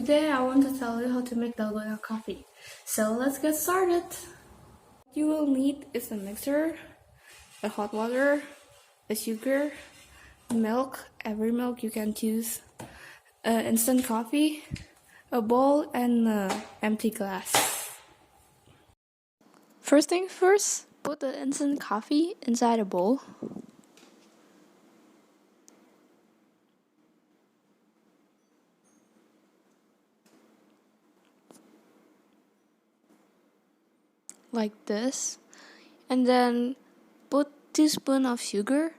Today I want to tell you how to make Dalgona coffee. So let's get started. What you will need is a mixer, a hot water, a sugar, milk, every milk you can choose, instant coffee, a bowl, and an empty glass. First things first, put the instant coffee inside a bowl. Like this, and then put 2 teaspoons of sugar.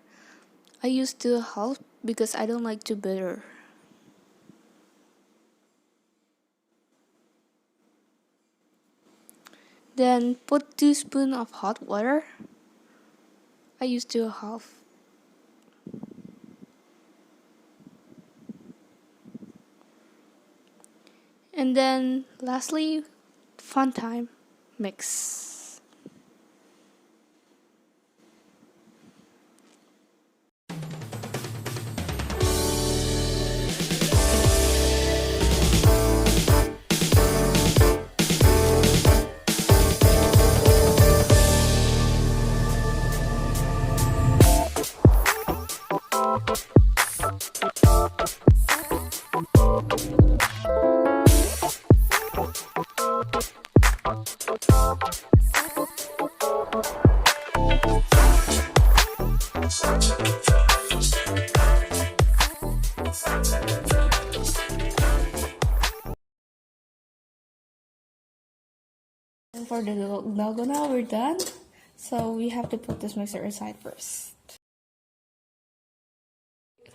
I use 2.5 because I don't like too bitter. Then put 2 teaspoons of hot water. I use 2.5. And then lastly, fun time, mix. And for the dalgona, we're done. So we have to put this mixer aside first.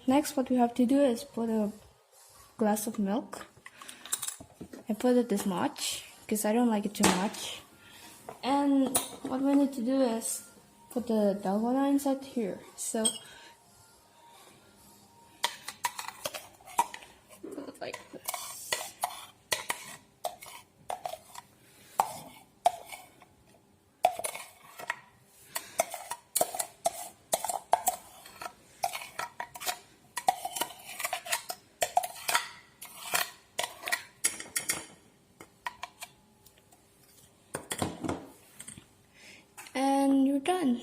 Next, what we have to do is put a glass of milk. I put it this much because I don't like it too much. And what we need to do is put the dalgona inside here. So put it like this. And you're done.